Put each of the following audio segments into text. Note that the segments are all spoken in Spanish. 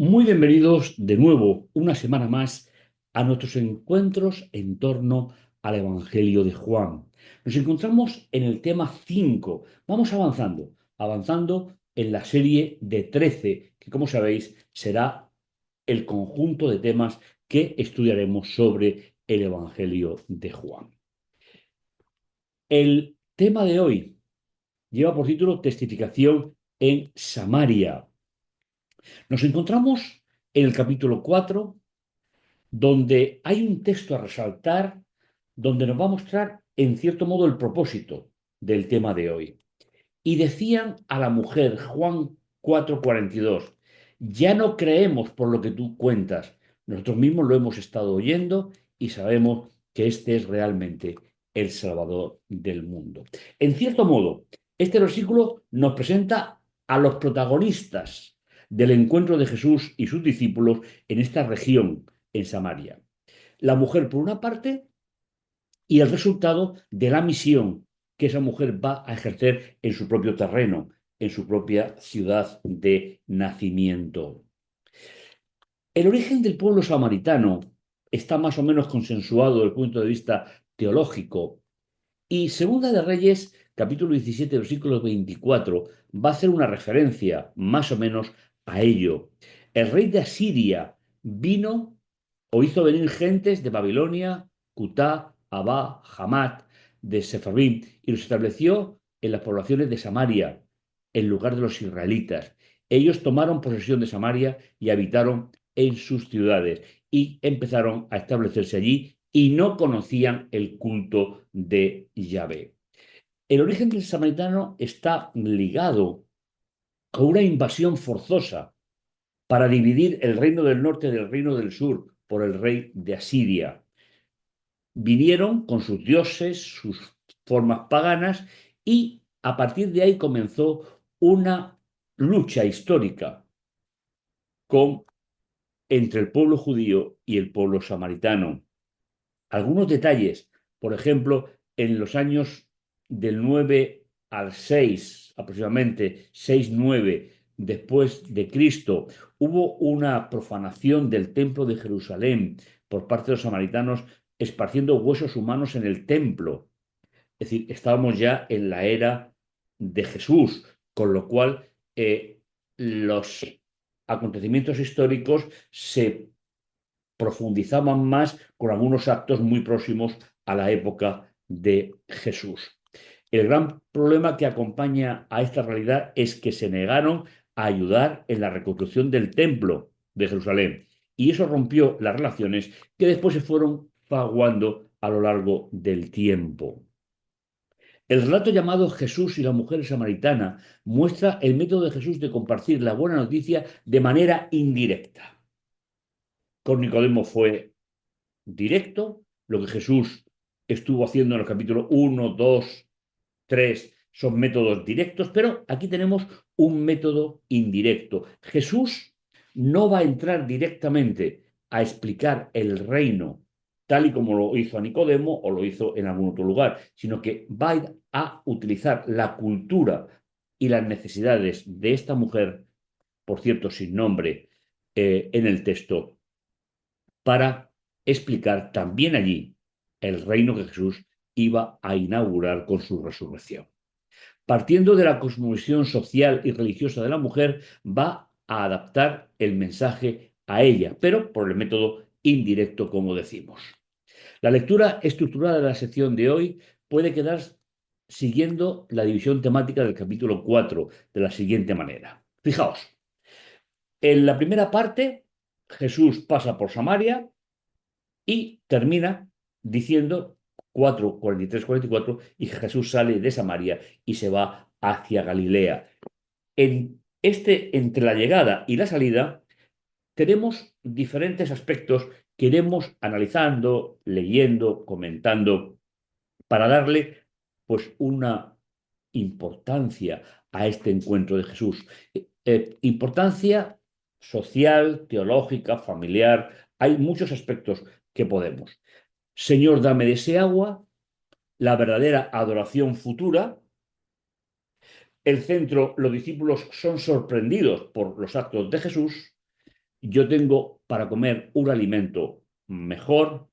Muy bienvenidos de nuevo, una semana más, a nuestros encuentros en torno al Evangelio de Juan. Nos encontramos en el tema 5. Vamos avanzando en la serie de 13, que como sabéis será el conjunto de temas que estudiaremos sobre el Evangelio de Juan. El tema de hoy lleva por título Testificación en Samaria. Nos encontramos en el capítulo 4, donde hay un texto a resaltar, donde nos va a mostrar, en cierto modo, el propósito del tema de hoy. Y decían a la mujer, Juan 4:42, ya no creemos por lo que tú cuentas, nosotros mismos lo hemos estado oyendo y sabemos que este es realmente el Salvador del mundo. En cierto modo, este versículo nos presenta a los protagonistas del encuentro de Jesús y sus discípulos en esta región, en Samaria. La mujer, por una parte, y el resultado de la misión que esa mujer va a ejercer en su propio terreno, en su propia ciudad de nacimiento. El origen del pueblo samaritano está más o menos consensuado desde el punto de vista teológico, y Segunda de Reyes, capítulo 17, versículo 24, va a hacer una referencia más o menos a ello. El rey de Asiria vino o hizo venir gentes de Babilonia, Cutá, Abá, Hamat, de Sefarrim, y los estableció en las poblaciones de Samaria, en lugar de los israelitas. Ellos tomaron posesión de Samaria y habitaron en sus ciudades y empezaron a establecerse allí y no conocían el culto de Yahvé. El origen del samaritano está ligado a una invasión forzosa para dividir el reino del norte del reino del sur por el rey de Asiria. Vinieron con sus dioses, sus formas paganas, y a partir de ahí comenzó una lucha histórica con, entre el pueblo judío y el pueblo samaritano. Algunos detalles, por ejemplo, en los años del 9 al 6, aproximadamente 6-9 después de Cristo, hubo una profanación del templo de Jerusalén por parte de los samaritanos, esparciendo huesos humanos en el templo. Es decir, estábamos ya en la era de Jesús, con lo cual los acontecimientos históricos se profundizaban más con algunos actos muy próximos a la época de Jesús. El gran problema que acompaña a esta realidad es que se negaron a ayudar en la reconstrucción del templo de Jerusalén, y eso rompió las relaciones que después se fueron fraguando a lo largo del tiempo. El relato llamado Jesús y la mujer samaritana muestra el método de Jesús de compartir la buena noticia de manera indirecta. Con Nicodemo fue directo, lo que Jesús estuvo haciendo en el capítulo 1, 2, 3 son métodos directos, pero aquí tenemos un método indirecto. Jesús no va a entrar directamente a explicar el reino tal y como lo hizo a Nicodemo o lo hizo en algún otro lugar, sino que va a utilizar la cultura y las necesidades de esta mujer, por cierto, sin nombre, en el texto, para explicar también allí el reino que Jesús iba a inaugurar con su resurrección. Partiendo de la cosmovisión social y religiosa de la mujer, va a adaptar el mensaje a ella, pero por el método indirecto, como decimos. La lectura estructurada de la sección de hoy puede quedar siguiendo la división temática del capítulo 4 de la siguiente manera. Fijaos, en la primera parte, Jesús pasa por Samaria y termina diciendo 4:43-44, y Jesús sale de Samaria y se va hacia Galilea. Entre la llegada y la salida tenemos diferentes aspectos que iremos analizando, leyendo, comentando, para darle pues una importancia a este encuentro de Jesús. Importancia social, teológica, familiar. Hay muchos aspectos que podemos. Señor, dame de ese agua, la verdadera adoración futura. El centro, los discípulos son sorprendidos por los actos de Jesús, yo tengo para comer un alimento mejor,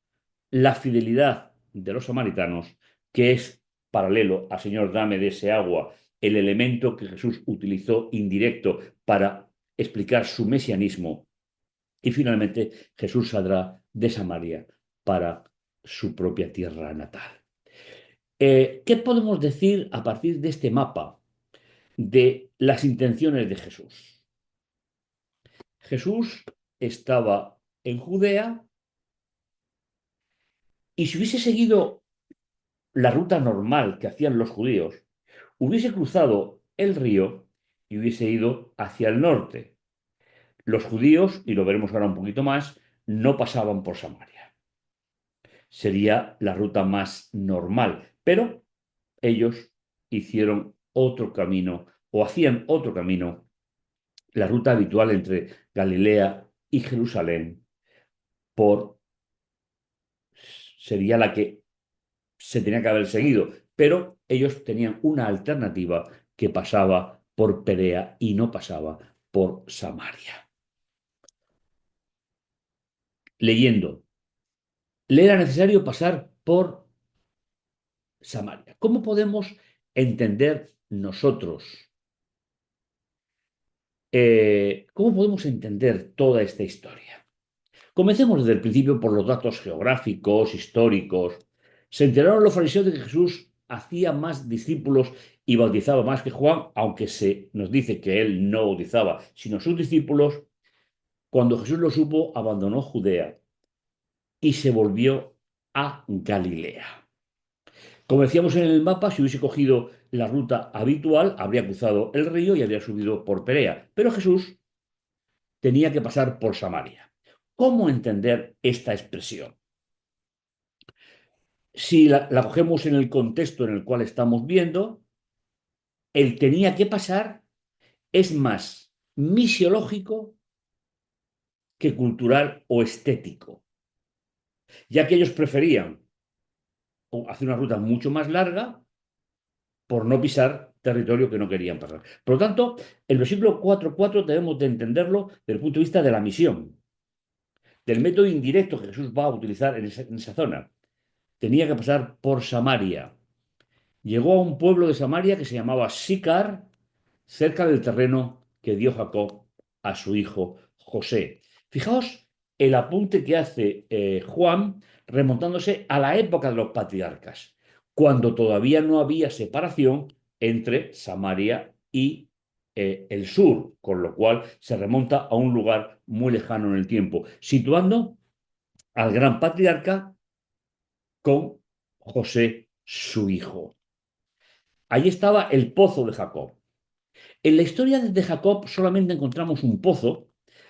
la fidelidad de los samaritanos, que es paralelo a Señor, dame de ese agua, el elemento que Jesús utilizó indirecto para explicar su mesianismo. Y finalmente Jesús saldrá de Samaria para su propia tierra natal. ¿Qué podemos decir a partir de este mapa de las intenciones de Jesús? Jesús estaba en Judea y si hubiese seguido la ruta normal que hacían los judíos, hubiese cruzado el río y hubiese ido hacia el norte. Los judíos, y lo veremos ahora un poquito más, no pasaban por Samaria. Sería la ruta más normal, pero ellos hicieron otro camino o hacían otro camino, la ruta habitual entre Galilea y Jerusalén, por sería la que se tenía que haber seguido, pero ellos tenían una alternativa que pasaba por Perea y no pasaba por Samaria. Leyendo, le era necesario pasar por Samaria. ¿Cómo podemos entender nosotros? ¿Cómo podemos entender toda esta historia? Comencemos desde el principio por los datos geográficos, históricos. Se enteraron los fariseos de que Jesús hacía más discípulos y bautizaba más que Juan, aunque se nos dice que él no bautizaba, sino sus discípulos. Cuando Jesús lo supo, abandonó Judea y se volvió a Galilea. Como decíamos en el mapa, si hubiese cogido la ruta habitual, habría cruzado el río y habría subido por Perea. Pero Jesús tenía que pasar por Samaria. ¿Cómo entender esta expresión? Si la cogemos en el contexto en el cual estamos viendo, el tenía que pasar es más misiológico que cultural o estético, ya que ellos preferían hacer una ruta mucho más larga por no pisar territorio que no querían pasar. Por lo tanto, el versículo 4.4 debemos de entenderlo desde el punto de vista de la misión, del método indirecto que Jesús va a utilizar en esa zona. Tenía que pasar por Samaria. Llegó a un pueblo de Samaria que se llamaba Sicar, cerca del terreno que dio Jacob a su hijo José. Fijaos el apunte que hace Juan remontándose a la época de los patriarcas, cuando todavía no había separación entre Samaria y el sur, con lo cual se remonta a un lugar muy lejano en el tiempo, situando al gran patriarca con José, su hijo. Allí estaba el pozo de Jacob. En la historia de Jacob solamente encontramos un pozo,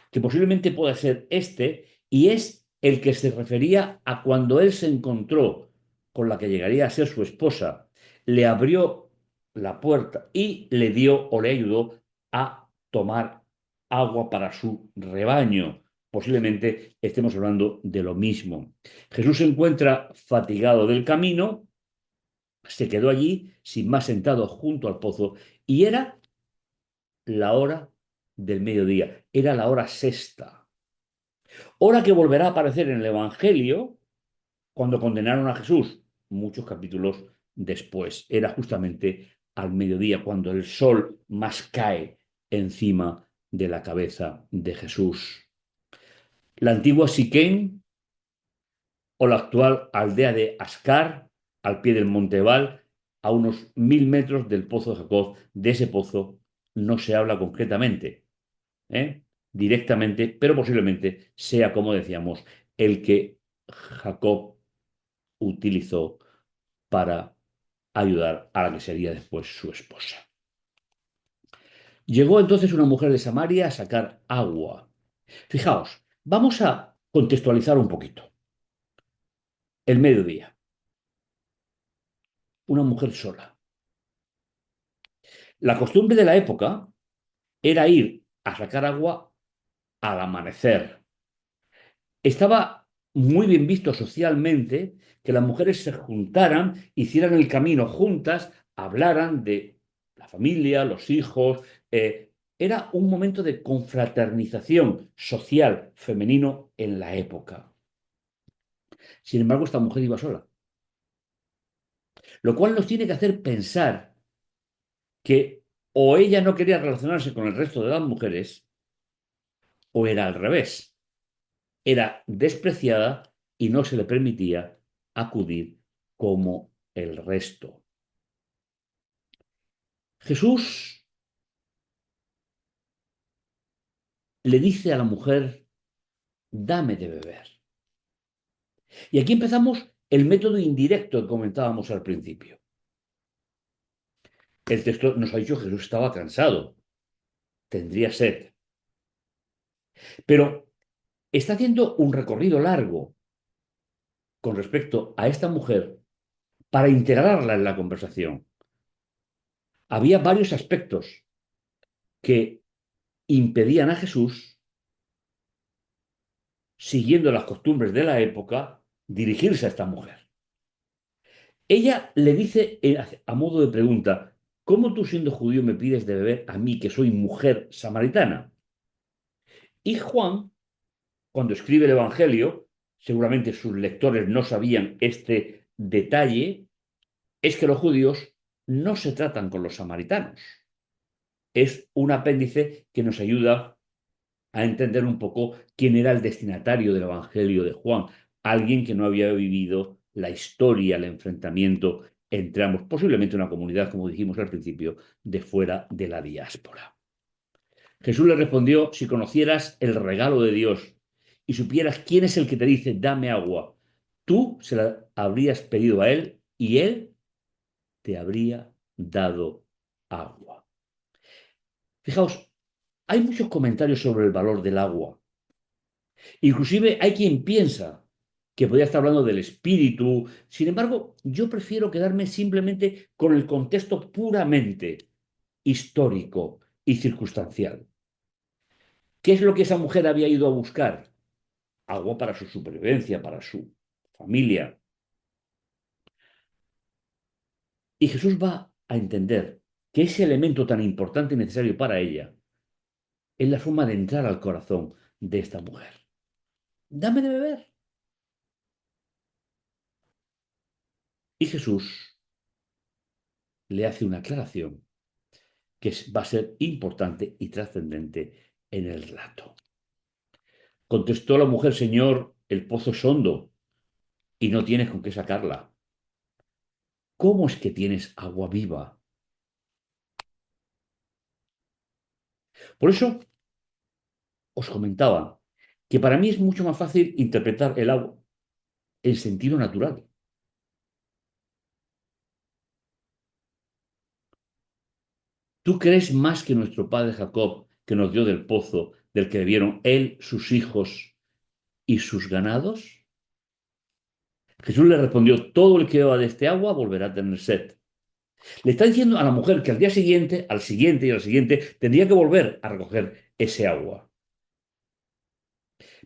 que posiblemente pueda ser este, y es el que se refería a cuando él se encontró con la que llegaría a ser su esposa, le abrió la puerta y le dio o le ayudó a tomar agua para su rebaño. Posiblemente estemos hablando de lo mismo. Jesús se encuentra fatigado del camino, se quedó allí sin más sentado junto al pozo y era la hora del mediodía, era la hora sexta, hora que volverá a aparecer en el Evangelio cuando condenaron a Jesús, muchos capítulos después. Era justamente al mediodía, cuando el sol más cae encima de la cabeza de Jesús. La antigua Siquén o la actual aldea de Ascar, al pie del Monte Ebal, a unos 1000 metros del pozo de Jacob. De ese pozo no se habla concretamente, directamente, pero posiblemente sea, como decíamos, el que Jacob utilizó para ayudar a la que sería después su esposa. Llegó entonces una mujer de Samaria a sacar agua. Fijaos, vamos a contextualizar un poquito. El mediodía, una mujer sola. La costumbre de la época era ir a sacar agua al amanecer. Estaba muy bien visto socialmente que las mujeres se juntaran, hicieran el camino juntas, hablaran de la familia, los hijos, era un momento de confraternización social femenino en la época. Sin embargo, esta mujer iba sola, lo cual nos tiene que hacer pensar que o ella no quería relacionarse con el resto de las mujeres, o era al revés. Era despreciada y no se le permitía acudir como el resto. Jesús le dice a la mujer, dame de beber. Y aquí empezamos el método indirecto que comentábamos al principio. El texto nos ha dicho que Jesús estaba cansado, tendría sed, pero está haciendo un recorrido largo con respecto a esta mujer para integrarla en la conversación. Había varios aspectos que impedían a Jesús, siguiendo las costumbres de la época, dirigirse a esta mujer. Ella le dice a modo de pregunta, ¿cómo tú siendo judío me pides de beber a mí que soy mujer samaritana? Y Juan, cuando escribe el Evangelio, seguramente sus lectores no sabían este detalle, es que los judíos no se tratan con los samaritanos. Es un apéndice que nos ayuda a entender un poco quién era el destinatario del Evangelio de Juan, alguien que no había vivido la historia, el enfrentamiento entre ambos, posiblemente una comunidad, como dijimos al principio, de fuera de la diáspora. Jesús le respondió, si conocieras el regalo de Dios y supieras quién es el que te dice, dame agua, tú se la habrías pedido a él y él te habría dado agua. Fijaos, hay muchos comentarios sobre el valor del agua. Inclusive hay quien piensa que podría estar hablando del espíritu. Sin embargo, yo prefiero quedarme simplemente con el contexto puramente histórico y circunstancial. ¿Qué es lo que esa mujer había ido a buscar? Agua para su supervivencia, para su familia. Y Jesús va a entender que ese elemento tan importante y necesario para ella es la forma de entrar al corazón de esta mujer. Dame de beber. Y Jesús le hace una aclaración que va a ser importante y trascendente en el relato. Contestó la mujer, Señor, el pozo es hondo y no tienes con qué sacarla. ¿Cómo es que tienes agua viva? Por eso os comentaba que para mí es mucho más fácil interpretar el agua en sentido natural. ¿Tú crees más que nuestro padre Jacob, que nos dio del pozo del que bebieron él, sus hijos y sus ganados? Jesús le respondió, todo el que beba de este agua volverá a tener sed. Le está diciendo a la mujer que al día siguiente, al siguiente y al siguiente, tendría que volver a recoger ese agua.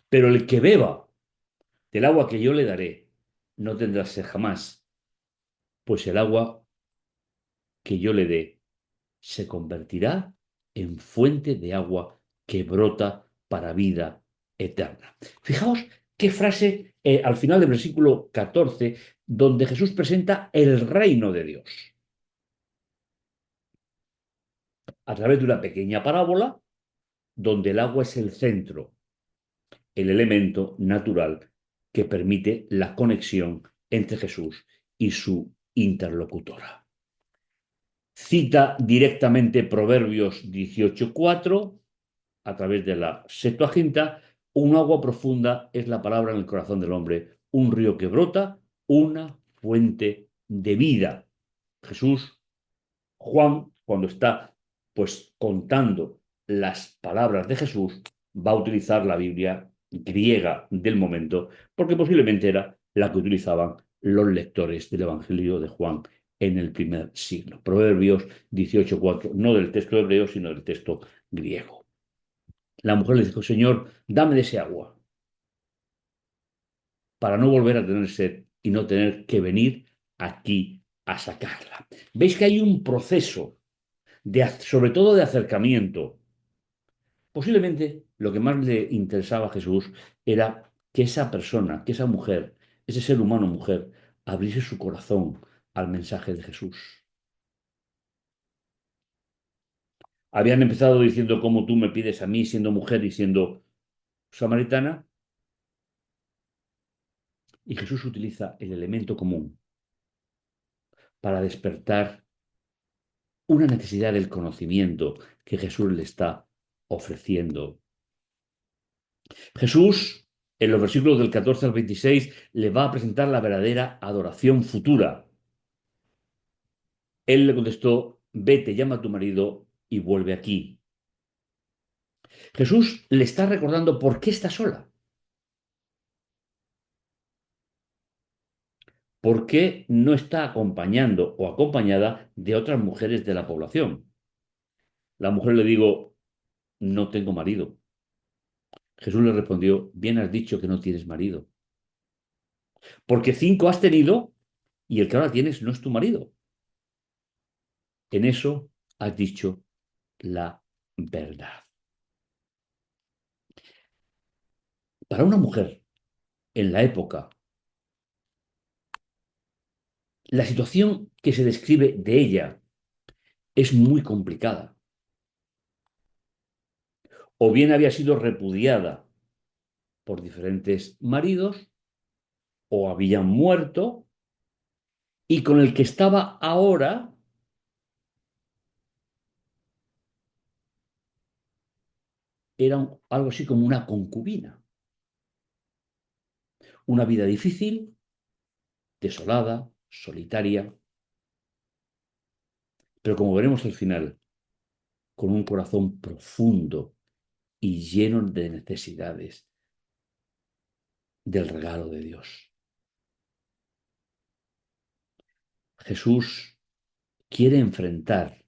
Pero el que beba del agua que yo le daré, no tendrá sed jamás, pues el agua que yo le dé se convertirá en fuente de agua que brota para vida eterna. Fijaos qué frase al final del versículo 14, donde Jesús presenta el reino de Dios. A través de una pequeña parábola, donde el agua es el centro, el elemento natural que permite la conexión entre Jesús y su interlocutora. Cita directamente Proverbios 18:4 a través de la Septuaginta, un agua profunda es la palabra en el corazón del hombre, un río que brota, una fuente de vida. Jesús, Juan, cuando está pues contando las palabras de Jesús, va a utilizar la Biblia griega del momento, porque posiblemente era la que utilizaban los lectores del Evangelio de Juan en el primer siglo. Proverbios 18:4, no del texto hebreo, sino del texto griego. La mujer le dijo, Señor, dame de ese agua, para no volver a tener sed y no tener que venir aquí a sacarla. Veis que hay un proceso, sobre todo de acercamiento, Posiblemente lo que más le interesaba a Jesús era que esa persona, que esa mujer, ese ser humano mujer, abriese su corazón al mensaje de Jesús. Habían empezado diciendo cómo tú me pides a mí siendo mujer y siendo samaritana, y Jesús utiliza el elemento común para despertar una necesidad del conocimiento que Jesús le está ofreciendo. Jesús, en los versículos del 14 al 26, le va a presentar la verdadera adoración futura. Él le contestó, vete, llama a tu marido y vuelve aquí. Jesús le está recordando por qué está sola, por qué no está acompañando o acompañada de otras mujeres de la población. La mujer le dijo, no tengo marido. Jesús le respondió, bien has dicho que no tienes marido, porque 5 has tenido y el que ahora tienes no es tu marido. En eso has dicho la verdad. Para una mujer en la época, la situación que se describe de ella es muy complicada. O bien había sido repudiada por diferentes maridos, o había muerto, y con el que estaba ahora era algo así como una concubina. Una vida difícil, desolada, solitaria, pero como veremos al final, con un corazón profundo y lleno de necesidades del regalo de Dios. Jesús quiere enfrentar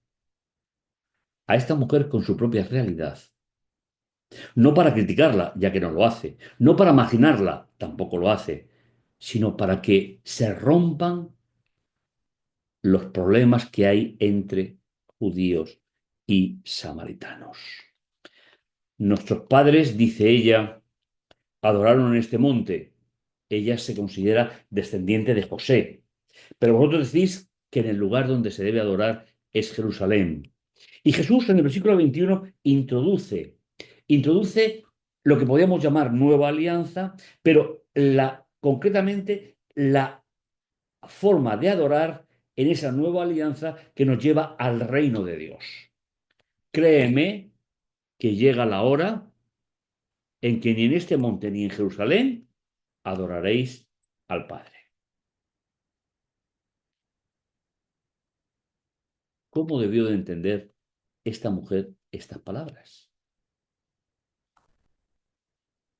a esta mujer con su propia realidad, no para criticarla, ya que no lo hace, no para marginarla, tampoco lo hace, sino para que se rompan los problemas que hay entre judíos y samaritanos. Nuestros padres, dice ella, adoraron en este monte. Ella se considera descendiente de José. Pero vosotros decís que en el lugar donde se debe adorar es Jerusalén. Y Jesús en el versículo 21 introduce lo que podríamos llamar nueva alianza, pero concretamente la forma de adorar en esa nueva alianza que nos lleva al reino de Dios. Créeme que llega la hora en que ni en este monte ni en Jerusalén adoraréis al Padre. ¿Cómo debió de entender esta mujer estas palabras?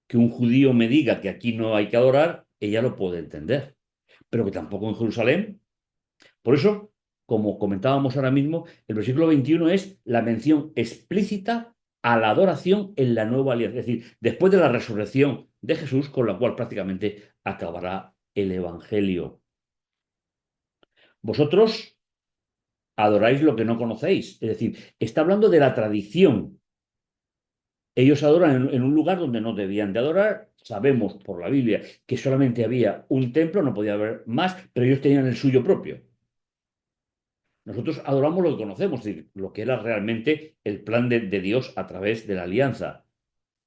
Que un judío me diga que aquí no hay que adorar, ella lo puede entender, pero que tampoco en Jerusalén. Por eso, como comentábamos ahora mismo, el versículo 21 es la mención explícita a la adoración en la nueva alianza, es decir, después de la resurrección de Jesús, con la cual prácticamente acabará el Evangelio. Vosotros adoráis lo que no conocéis, es decir, está hablando de la tradición. Ellos adoran en un lugar donde no debían de adorar. Sabemos por la Biblia que solamente había un templo, no podía haber más, pero ellos tenían el suyo propio. Nosotros adoramos lo que conocemos, es decir, lo que era realmente el plan de Dios a través de la alianza,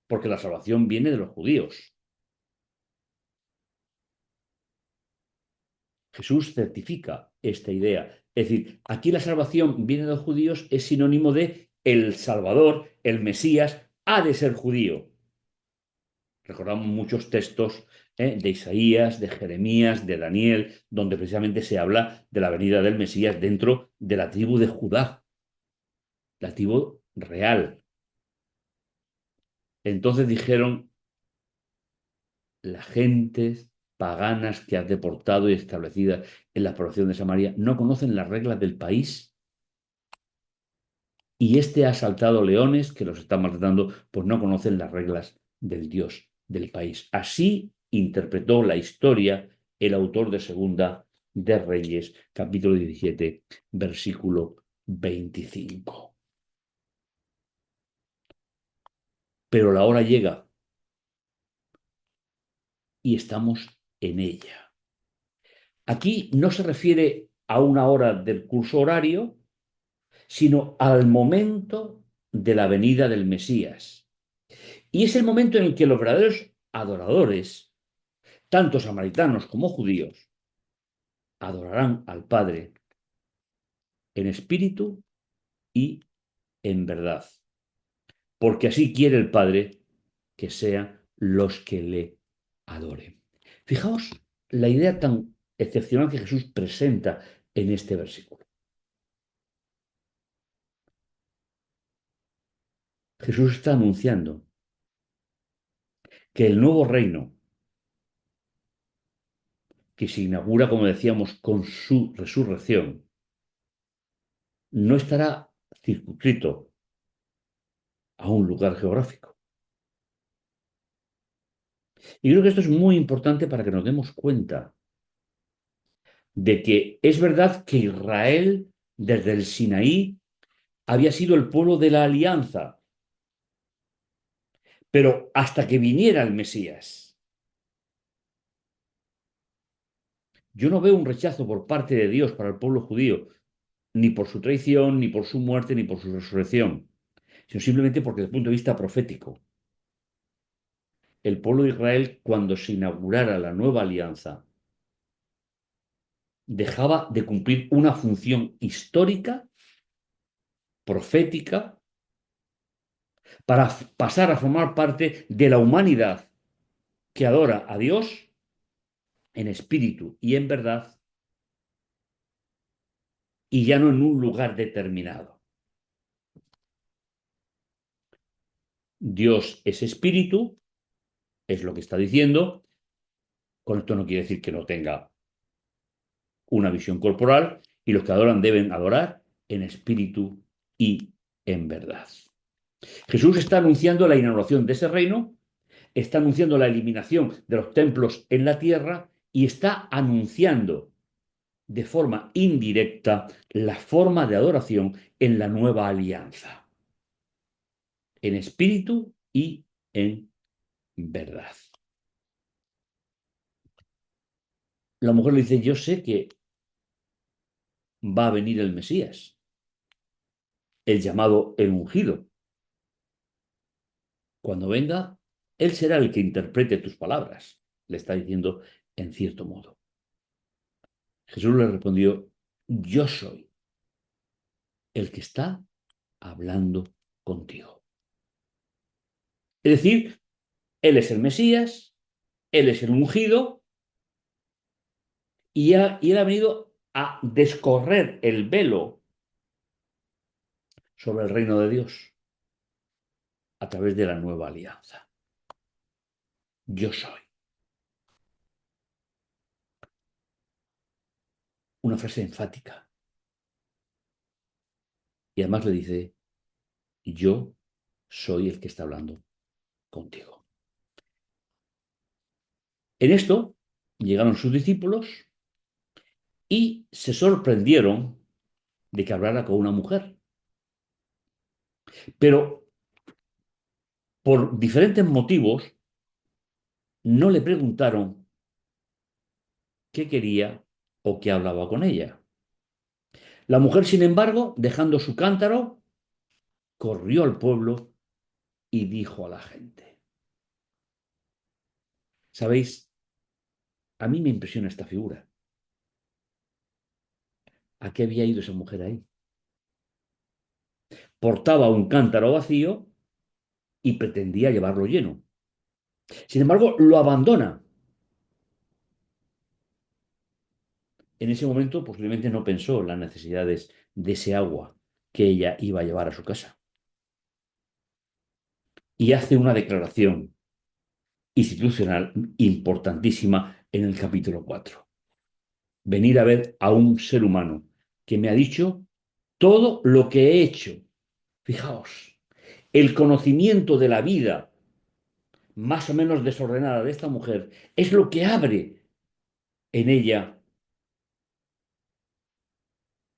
porque la salvación viene de los judíos. Jesús certifica esta idea. Es decir, aquí la salvación viene de los judíos es sinónimo de el Salvador, el Mesías, ha de ser judío. Recordamos muchos textos de Isaías, de Jeremías, de Daniel, donde precisamente se habla de la venida del Mesías dentro de la tribu de Judá, la tribu real. Entonces dijeron, las gentes paganas que has deportado y establecidas en la población de Samaria no conocen las reglas del país y este ha asaltado leones que los están maltratando, pues no conocen las reglas del Dios del país. Así interpretó la historia el autor de Segunda de Reyes, capítulo 17, versículo 25. pero la hora llega y estamos en ella. Aquí no se refiere a una hora del curso horario, sino al momento de la venida del Mesías. Y es el momento en el que los verdaderos adoradores, tanto samaritanos como judíos, adorarán al Padre en espíritu y en verdad, porque así quiere el Padre que sean los que le adoren. Fijaos la idea tan excepcional que Jesús presenta en este versículo. Jesús está anunciando que el nuevo reino que se inaugura, como decíamos, con su resurrección, no estará circunscrito a un lugar geográfico. Y creo que esto es muy importante para que nos demos cuenta de que es verdad que Israel, desde el Sinaí, había sido el pueblo de la alianza, pero hasta que viniera el Mesías, yo no veo un rechazo por parte de Dios para el pueblo judío, ni por su traición, ni por su muerte, ni por su resurrección, sino simplemente porque desde el punto de vista profético, el pueblo de Israel, cuando se inaugurara la nueva alianza, dejaba de cumplir una función histórica, profética, para pasar a formar parte de la humanidad que adora a Dios en espíritu y en verdad, y ya no en un lugar determinado. Dios es espíritu, es lo que está diciendo. Con esto no quiere decir que no tenga una visión corporal, y los que adoran deben adorar en espíritu y en verdad. Jesús está anunciando la inauguración de ese reino, está anunciando la eliminación de los templos en la tierra y está anunciando de forma indirecta la forma de adoración en la nueva alianza, en espíritu y en verdad. La mujer le dice, yo sé que va a venir el Mesías, el llamado el ungido. Cuando venga, él será el que interprete tus palabras, le está diciendo en cierto modo. Jesús le respondió, yo soy el que está hablando contigo. Es decir, él es el Mesías, él es el ungido, y él ha venido a descorrer el velo sobre el reino de Dios a través de la nueva alianza. Yo soy. Una frase enfática. Y además le dice, yo soy el que está hablando contigo. En esto llegaron sus discípulos y se sorprendieron de que hablara con una mujer. Pero por diferentes motivos no le preguntaron qué quería o qué hablaba con ella. La mujer, sin embargo, dejando su cántaro, corrió al pueblo y dijo a la gente. ¿Sabéis? A mí me impresiona esta figura. ¿A qué había ido esa mujer ahí? Portaba un cántaro vacío y pretendía llevarlo lleno. Sin embargo, lo abandona. En ese momento posiblemente no pensó en las necesidades de ese agua que ella iba a llevar a su casa. Y hace una declaración institucional importantísima en el capítulo 4. Venir a ver a un ser humano que me ha dicho todo lo que he hecho. Fijaos, el conocimiento de la vida más o menos desordenada de esta mujer es lo que abre en ella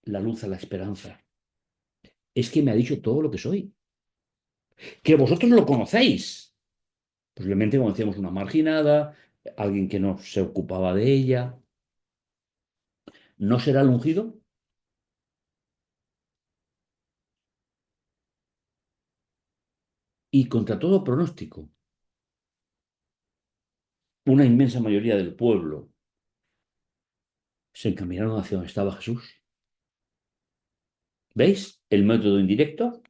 la luz a la esperanza. Es que me ha dicho todo lo que soy. que vosotros lo conocéis. Posiblemente conocíamos una marginada, alguien que no se ocupaba de ella. ¿No será el ungido? Y contra todo pronóstico, una inmensa mayoría del pueblo se encaminaron hacia donde estaba Jesús. ¿Veis el método indirecto?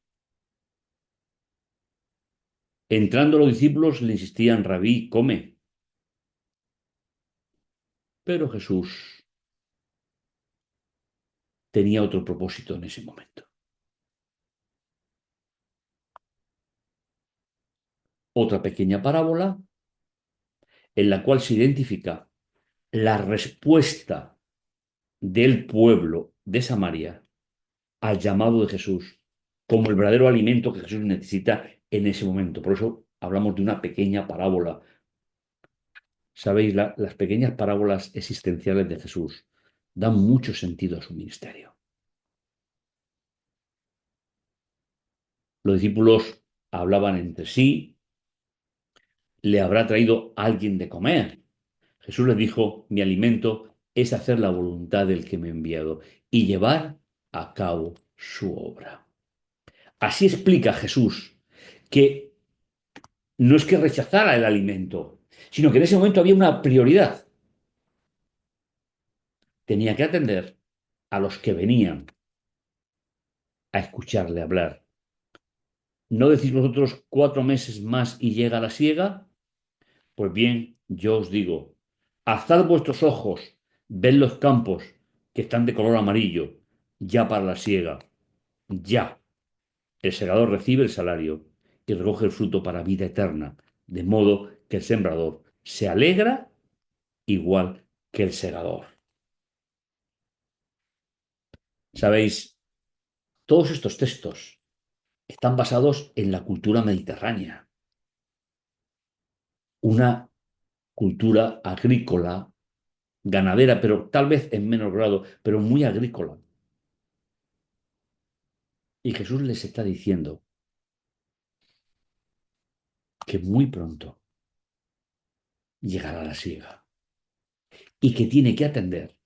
Entrando los discípulos le insistían, Rabí, come. Pero Jesús tenía otro propósito en ese momento. Otra pequeña parábola en la cual se identifica la respuesta del pueblo de Samaria al llamado de Jesús como el verdadero alimento que Jesús necesita en ese momento. Por eso hablamos de una pequeña parábola. Sabéis, las pequeñas parábolas existenciales de Jesús dan mucho sentido a su ministerio. Los discípulos hablaban entre sí, le habrá traído alguien de comer. Jesús les dijo, mi alimento es hacer la voluntad del que me ha enviado y llevar a cabo su obra. Así explica Jesús que no es que rechazara el alimento, sino que en ese momento había una prioridad. Tenía que atender a los que venían a escucharle hablar. ¿No decís vosotros 4 meses más y llega la siega? Pues bien, yo os digo, alzad vuestros ojos, ved los campos que están de color amarillo, ya para la siega, ya. El segador recibe el salario y recoge el fruto para vida eterna, de modo que el sembrador se alegra igual que el segador. Sabéis, todos estos textos están basados en la cultura mediterránea, una cultura agrícola, ganadera, pero tal vez en menor grado, pero muy agrícola. Y Jesús les está diciendo que muy pronto llegará la siega y que tiene que atender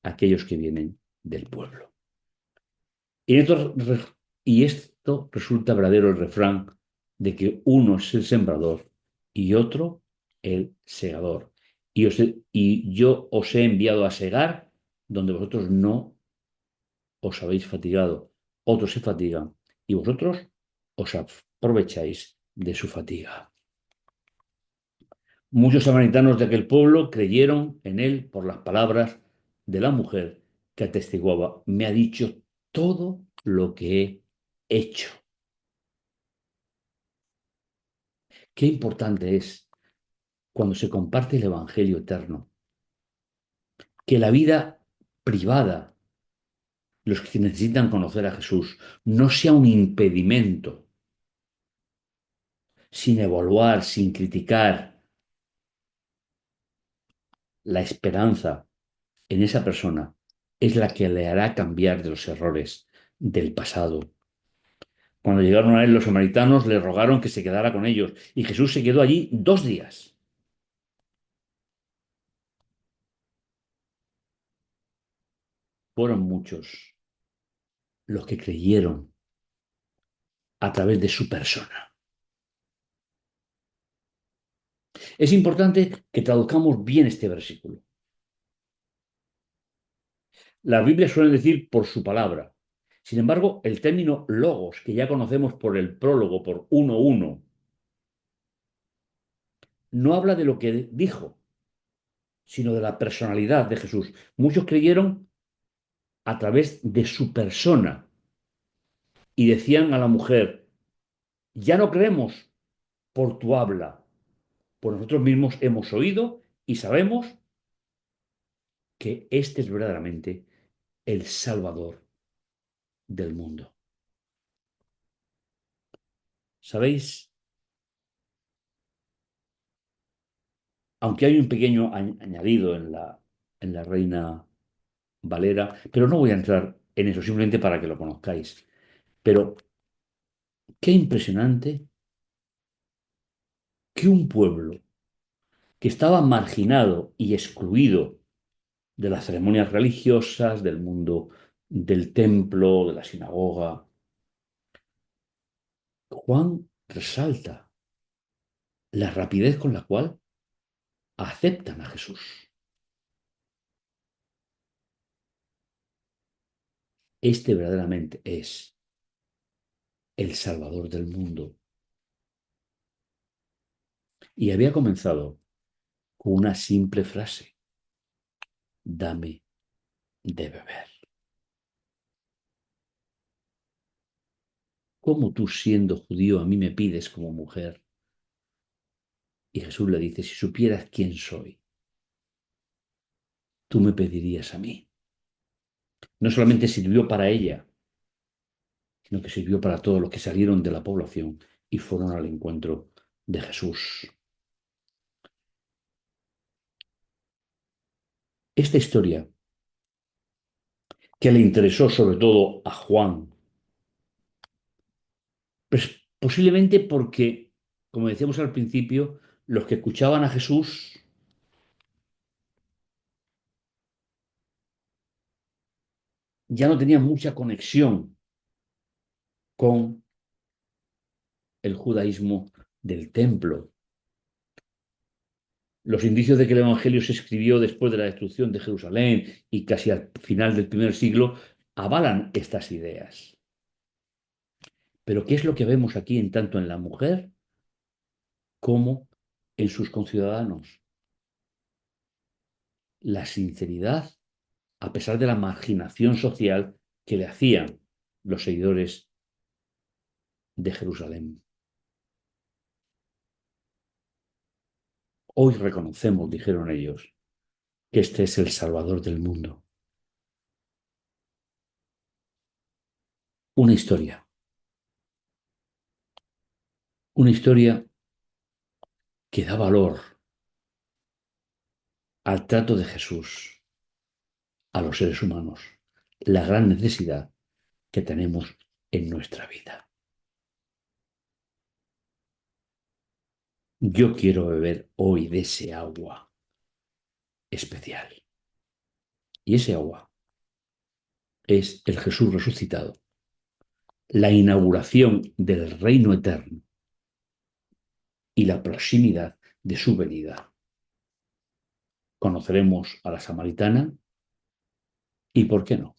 a aquellos que vienen del pueblo. Y esto resulta verdadero el refrán de que uno es el sembrador y otro el segador. Y yo os he enviado a segar donde vosotros no os habéis fatigado, otros se fatigan y vosotros os aprovecháis de su fatiga. Muchos samaritanos de aquel pueblo creyeron en él por las palabras de la mujer que atestiguaba, me ha dicho todo lo que he hecho. Qué importante es cuando se comparte el Evangelio eterno, que la vida privada, los que necesitan conocer a Jesús, no sea un impedimento, sin evaluar, sin criticar. La esperanza en esa persona es la que le hará cambiar de los errores del pasado. Cuando llegaron a él los samaritanos, le rogaron que se quedara con ellos y Jesús se quedó allí 2 días. Fueron muchos los que creyeron a través de su persona. Es importante que traduzcamos bien este versículo. Las Biblias suelen decir por su palabra. Sin embargo, el término logos, que ya conocemos por el prólogo, por 1:1, no habla de lo que dijo, sino de la personalidad de Jesús. Muchos creyeron a través de su persona y decían a la mujer, ya no creemos por tu habla, pues nosotros mismos hemos oído y sabemos que este es verdaderamente el Salvador del mundo. ¿Sabéis? Aunque hay un pequeño añadido en la Reina Valera, pero no voy a entrar en eso, simplemente para que lo conozcáis. Pero qué impresionante que un pueblo que estaba marginado y excluido de las ceremonias religiosas, del mundo del templo, de la sinagoga, Juan resalta la rapidez con la cual aceptan a Jesús. Este verdaderamente es el Salvador del mundo. Y había comenzado con una simple frase: dame de beber. ¿Cómo tú, siendo judío, a mí me pides como mujer? Y Jesús le dice: si supieras quién soy, tú me pedirías a mí. No solamente sirvió para ella, sino que sirvió para todos los que salieron de la población y fueron al encuentro de Jesús. Esta historia, que le interesó sobre todo a Juan, pues posiblemente porque, como decíamos al principio, los que escuchaban a Jesús ya no tenían mucha conexión con el judaísmo del templo. Los indicios de que el Evangelio se escribió después de la destrucción de Jerusalén y casi al final del primer siglo avalan estas ideas. Pero ¿qué es lo que vemos aquí en tanto en la mujer como en sus conciudadanos? La sinceridad, a pesar de la marginación social que le hacían los seguidores de Jerusalén. Hoy reconocemos, dijeron ellos, que este es el Salvador del mundo. Una historia. Una historia que da valor al trato de Jesús a los seres humanos, la gran necesidad que tenemos en nuestra vida. Yo quiero beber hoy de ese agua especial. Y ese agua es el Jesús resucitado, la inauguración del reino eterno y la proximidad de su venida. Conoceremos a la samaritana y, ¿por qué no?,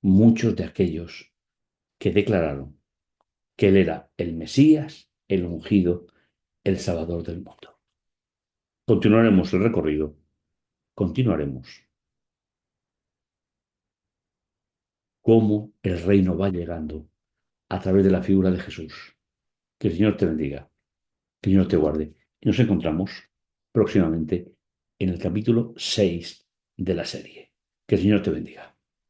muchos de aquellos que declararon que Él era el Mesías, el ungido, el Salvador del mundo. Continuaremos el recorrido, continuaremos cómo el reino va llegando a través de la figura de Jesús. Que el Señor te bendiga, que el Señor te guarde. Y nos encontramos próximamente en el capítulo 6 de la serie. Que el Señor te bendiga.